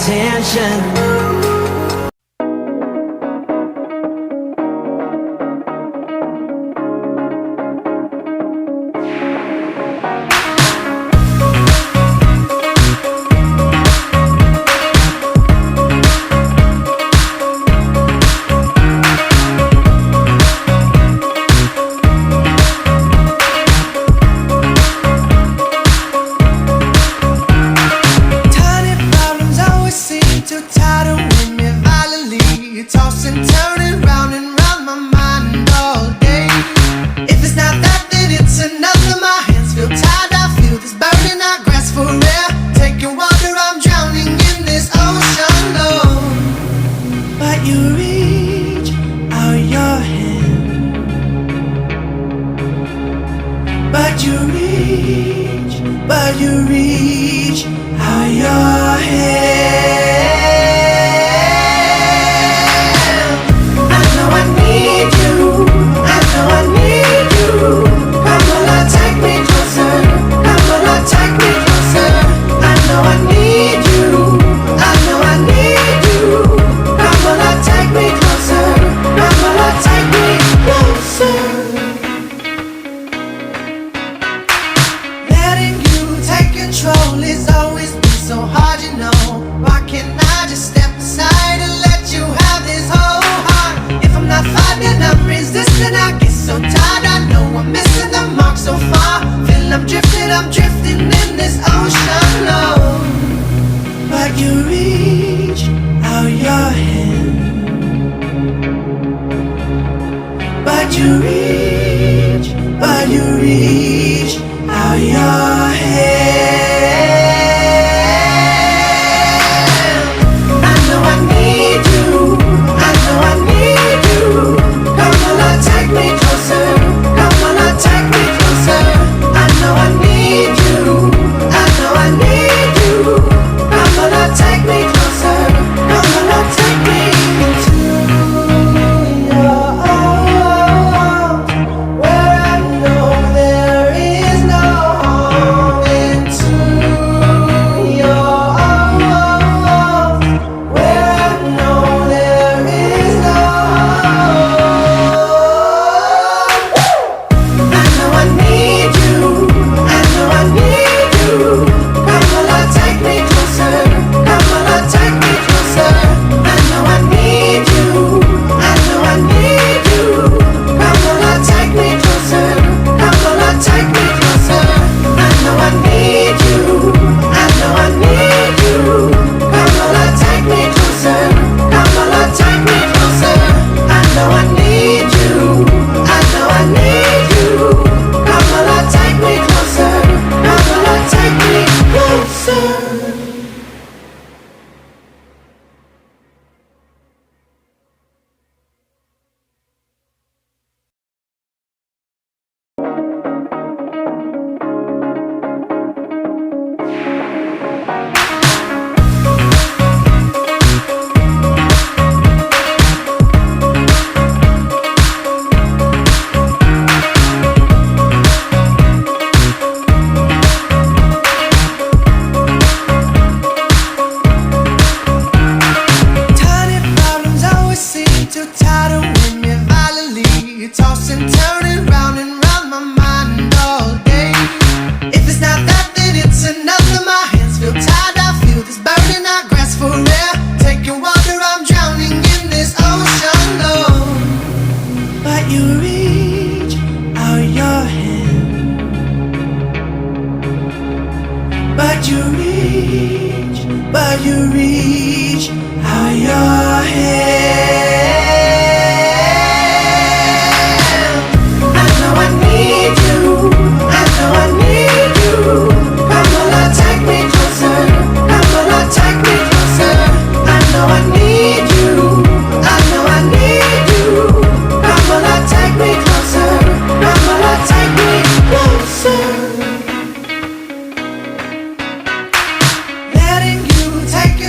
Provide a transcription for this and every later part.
attention. But you reach out your hand. I know I need you, I know I need you. Come on, Lord, take me closer. Come on, Lord, take me closer. I know I need you, I know I need you. Come on, Lord, take me closer. Come on, Lord, take me closer. Control is always been so hard, you know. Why can't I just step aside and let you have this whole heart? If I'm not fighting, I'm resisting. I get so tired, I know I'm missing the mark so far. Feel I'm drifting in this ocean low. But you reach out your hand. But you reach out your hand. But you reach out your hand. I know I need you, I know I need you. Come on, Lord, take me closer. Come on, Lord, take me closer. I know I need you, I know I need you. Come on, Lord, take me closer. Come on, Lord, take me closer.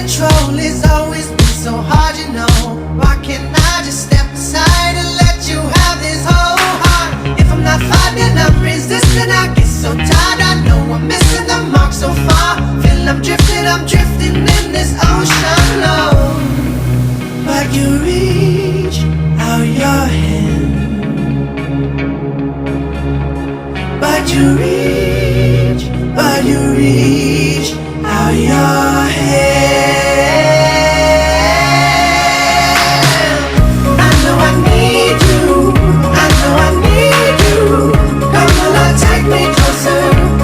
Control is always been so hard. but you reach out your hand. I know I need you, I know I need you. Come on, Lord, take me closer.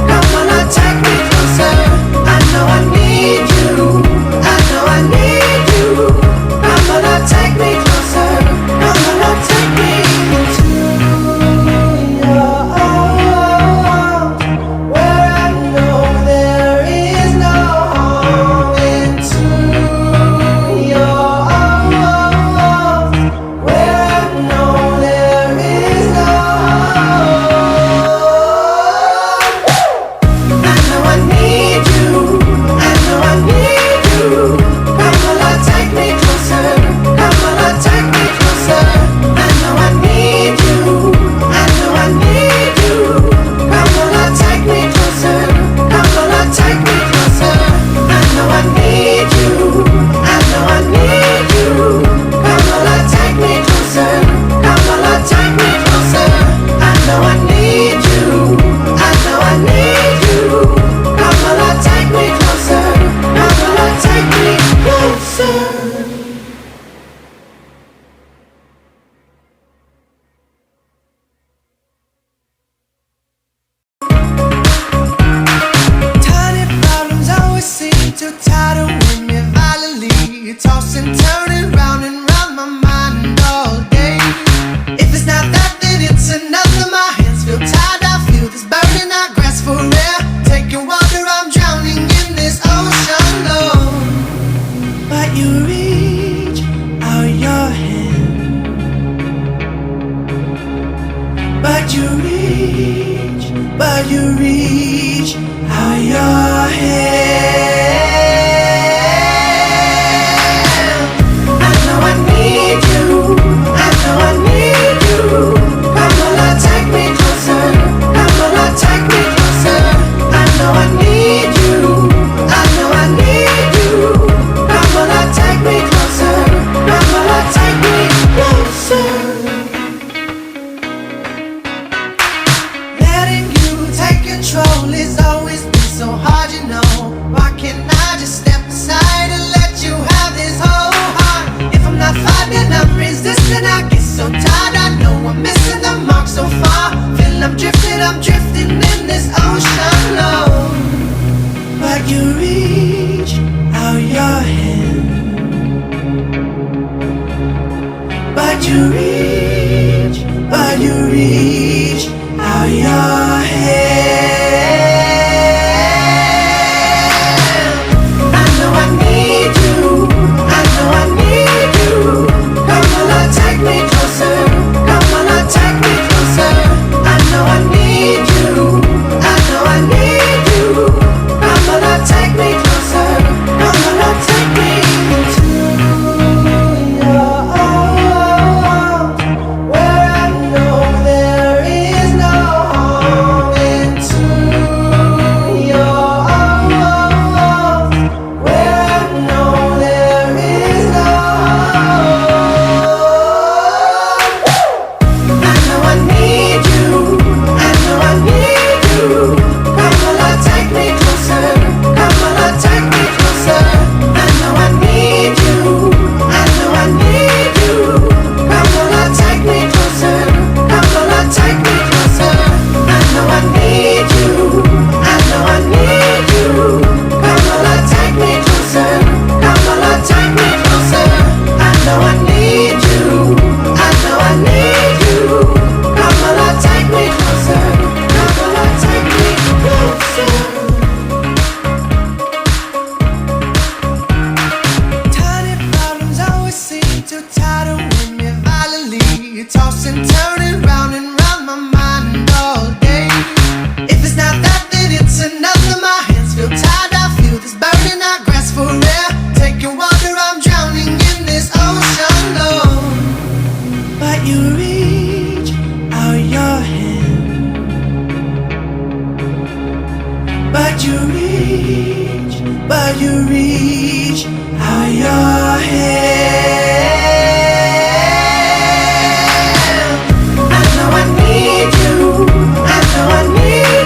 Come on, Lord, take me closer. I know I need you, I know I need you. Come on, Lord, take me closer. Come on, Lord, take me to your arms, where I know there is no harm. Into your arms, where I know there is no harm. I know I need you, I know I need you. Come on, Lord, take me closer. Come on, Lord, take me closer. I know I need you, I know I need you. Come on, Lord, take me closer. Come on, Lord, take me closer. I know I need you, I know I need you. Come on, Lord, take me closer. Come on, Lord, take me closer. I know I need you, I know I need you. Come on, Lord, take me closer. Come on, Lord, take me closer. Tiny problems always seem to tidal when me violently tossing, turning round and round my mind all day. If it's not that, then it's another. My hands feel tied, I feel this burden, I grasp for air. Taking water, I'm drowning in this ocean low. But you reach out your hand, but you reach out your hand. I know I need you, I know I need you. Come on, Lord, take me closer. Come on, Lord, take me closer. I know I need you, I know I need you. Come on, Lord, take me closer. Come on, Lord, take me closer. Letting you take control has always been so hard, you know. Why can't I just step aside and let you have this whole heart? If I'm not finding, I'm resisting. I get so tired, I know I'm missing the mark so far. Feel I'm drifting in this ocean low. But you reach out your hand, but you reach out your hand. I know I need you, I know I need you. Come on, Lord, take me closer. Come on, Lord, take me closer. I know I need you, I know I need you. Come on, Lord, take me closer. Come on, Lord, take me to your arms, where I know there is no harm. Into your arms, where I know there is no harm. I know I need you, I know I need you. Come on, Lord, take me closer. Come on, Lord, take me closer. I know I need you, I know I need you. Come on, Lord, take me closer. Come on, Lord, take me closer. I know I need you, I know I need you. Come on, Lord, take me closer. Come on, Lord, take me closer. I know I need you, I know I need you. Come on, Lord, take me closer. Come on, Lord, take me closer. Tiny problems always seem to tidal when me violently tossing, turning round and round my mind all day. If it's not that, then it's another. My hands feel tied, I feel this burden, I grasp for air. Taking water, I'm drowning in this ocean low. But you reach out your hand, but you reach out your hand. I know I need you, I know I need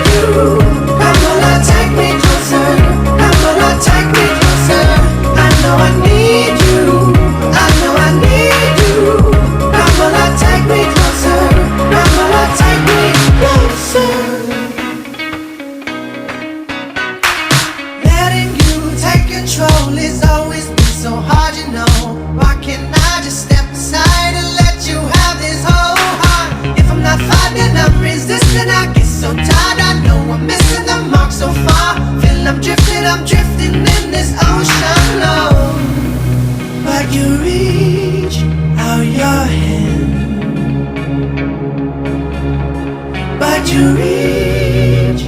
tired, I know I'm missing the mark so far. Feel I'm drifting in this ocean low. But you reach out your hand, but you reach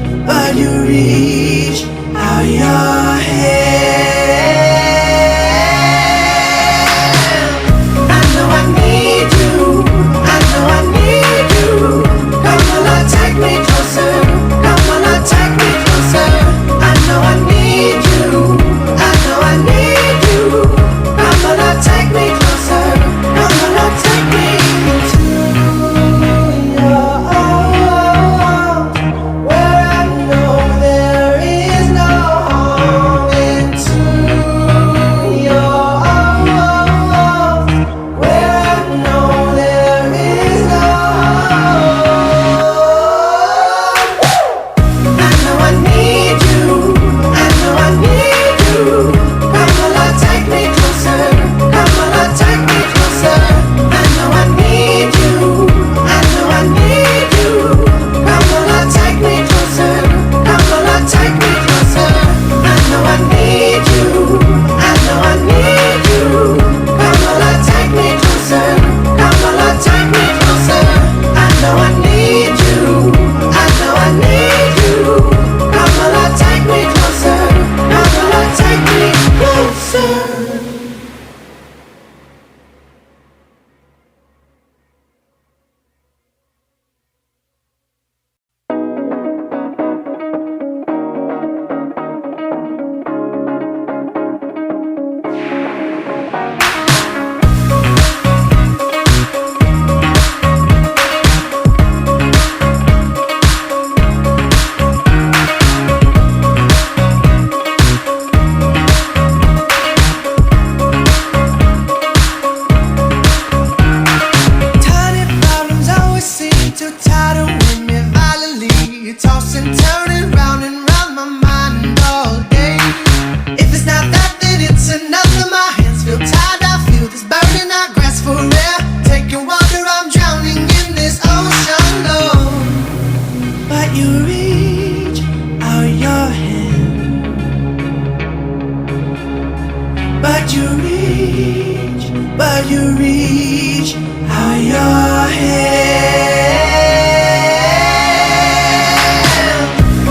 out your hand. I know I need you, I know I need you. Come on, Lord, take me closer. Come on, Lord, take me closer. I know I need you, I know I need you. Come on, Lord, take me closer. Come on, Lord, take me to your arms, where I know there is no harm. Into your arms, where I know there is no harm. I know I need you, I know I need you. Come on, Lord, take me closer. Come on, Lord, take me closer. I know I need you, I know I need you. Come on, Lord, take me closer. Come on, Lord, take me closer. I know I need you, I know I need you. Come on, Lord, take me closer. Come on, Lord, take me closer. I know I need you, I know I need you. Come on, Lord, take me closer. Come on, Lord, take me closer. Tiny problems always seem to win me violently. Tossing, turning round and round my mind all day. If it's not that, then it's another. My hands feel tied, I feel this burden. I grasp for air, taking water, I'm drowning in this ocean low. But you reach out your hand, but you reach out your hand.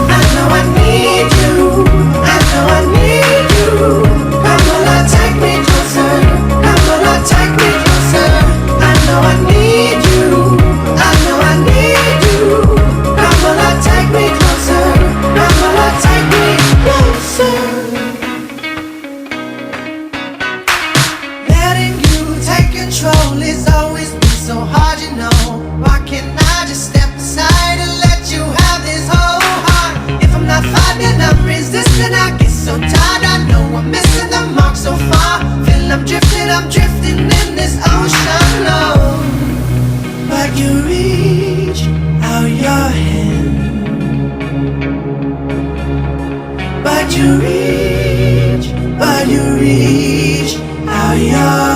I know I need you, I know I need you. Come on, Lord, take me closer. Come on, Lord, take me closer. I know I need you, I know I need you. Come on, Lord, take me closer. Come on, Lord, take me closer. Letting you take control is always been so hard, you know. Why can't I just step aside and let you have this whole heart? If I'm not finding, I'm resisting. I get so tired, I know I'm missing the mark so far. Feel I'm drifting in this ocean low. But you reach out your hand, but you reach out your